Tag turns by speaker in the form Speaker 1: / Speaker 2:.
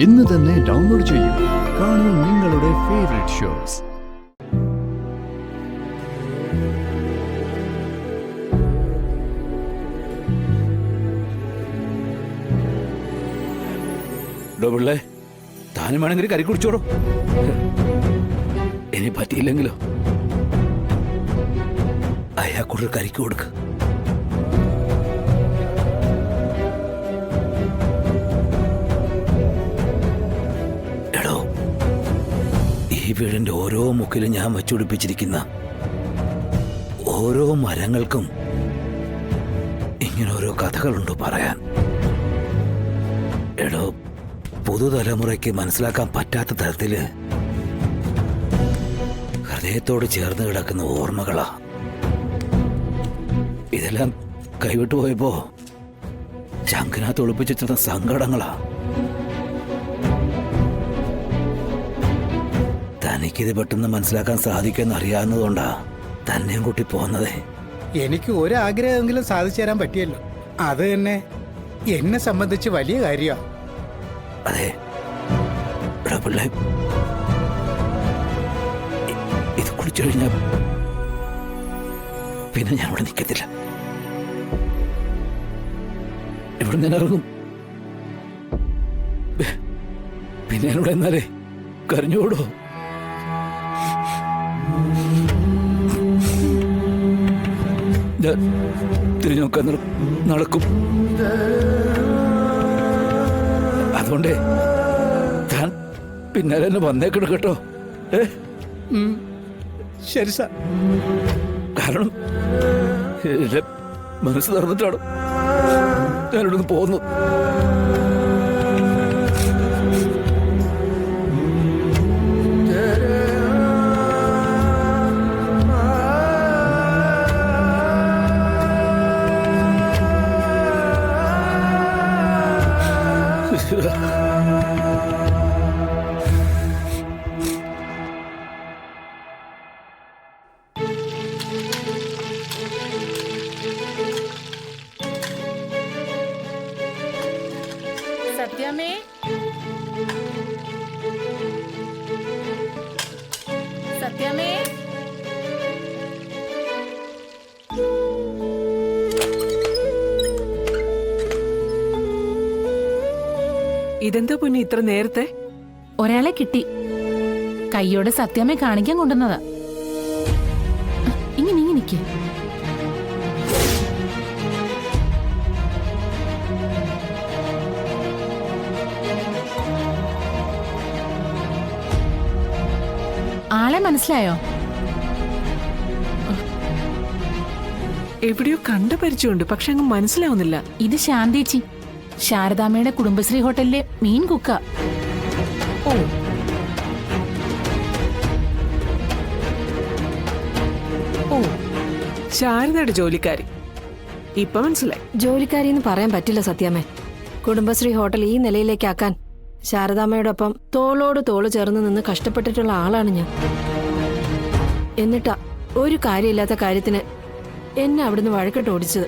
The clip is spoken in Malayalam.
Speaker 1: ഇന്ന് തന്നെ ഡൗൺലോഡ് ചെയ്യൂ. കാണൂ നിങ്ങളുടെ ഫേവറേറ്റ് ഷോസ്.
Speaker 2: പിള്ളേ, താനും വേണമെങ്കിൽ കരി കുടിച്ചോടോ. ഇനി പറ്റിയില്ലെങ്കിലോ അയാൾക്കൊരു കരിക്ക് കൊടുക്ക്. എടോ, ഈ വീടിന്റെ ഓരോ മുക്കിലും ഞാൻ വച്ചുപിടിപ്പിച്ചിരിക്കുന്ന ഓരോ മരങ്ങൾക്കും ഇങ്ങനെ ഓരോ കഥകളുണ്ടോ പറയാൻ? എടോ, പുതുതലമുറയ്ക്ക് മനസ്സിലാക്കാൻ പറ്റാത്ത തരത്തില് ഹൃദയത്തോട് ചേർന്ന് കിടക്കുന്ന ഓർമ്മകളാ ഇതെല്ലാം. കൈവിട്ടു പോയപ്പോ ചങ്കിനകത്ത് ഒളിപ്പിച്ചിരുന്ന സങ്കടങ്ങളാ. തനിക്കിത് പെട്ടെന്ന് മനസ്സിലാക്കാൻ സാധിക്കുമെന്ന് അറിയാവുന്നതുകൊണ്ടാ തന്നെയും കൂട്ടി പോന്നതേ.
Speaker 3: എനിക്ക് ഒരാഗ്രഹമെങ്കിലും സാധിച്ചു തരാൻ പറ്റിയല്ലോ. അത് തന്നെ എന്നെ സംബന്ധിച്ച് വലിയ കാര്യമാണ്.
Speaker 2: അതെ പിള്ളേ, ഇത് കുളിച്ചു കഴിഞ്ഞാൽ പിന്നെ ഞാൻ ഇവിടെ നിൽക്കത്തില്ല. ഇവിടെ ഞാൻ ഇറങ്ങും. പിന്നെ ഞാനിവിടെ എന്നാലേ കരഞ്ഞോടോ. ഞാൻ തിരിഞ്ഞു നോക്കാൻ നടക്കും. അതുകൊണ്ടേ താൻ പിന്നാലെ തന്നെ വന്നേക്കണം കേട്ടോ.
Speaker 3: ശരി സാർ.
Speaker 2: കാരണം മനസ്സ് തുറന്നിട്ടാണ് ഞാനിവിടുന്ന് പോകുന്നു.
Speaker 4: സത്യമേ, സത്യമേ,
Speaker 5: ഇതെന്താ പൊന്നി ഇത്ര നേരത്തെ?
Speaker 4: ഒരാളെ കിട്ടി. കയ്യോടെ സത്യമേ കാണിക്കാൻ കൊണ്ടുവന്നതാ. ഇങ്ങനെ നിക്ക്. ആളെ മനസ്സിലായോ?
Speaker 5: എവിടെയോ കണ്ട പരിചയമുണ്ട്, പക്ഷെ അങ്ങ് മനസ്സിലാവുന്നില്ല.
Speaker 4: ഇത് ശാന്തേച്ചി, ശാരദാമ്മയുടെ കുടുംബശ്രീ ഹോട്ടലിലെ മീൻ കുക്ക.
Speaker 5: ഓ, ഓ, ശാരദയുടെ ജോലിക്കാരി. ഇപ്പൊ മനസ്സിലായി.
Speaker 6: ജോലിക്കാരിന്ന് പറയാൻ പറ്റില്ല സത്യാമ്മേ. കുടുംബശ്രീ ഹോട്ടൽ ഈ നിലയിലേക്കാക്കാൻ ശാരദാമ്മയോടൊപ്പം തോളോട് തോള് ചേർന്ന് നിന്ന് കഷ്ടപ്പെട്ടിട്ടുള്ള ആളാണ് ഞാൻ. എന്നിട്ടാ ഒരു കാര്യമില്ലാത്ത കാര്യത്തിന് എന്നെ അവിടുന്ന് വഴക്കിട്ട് ഓടിച്ചത്.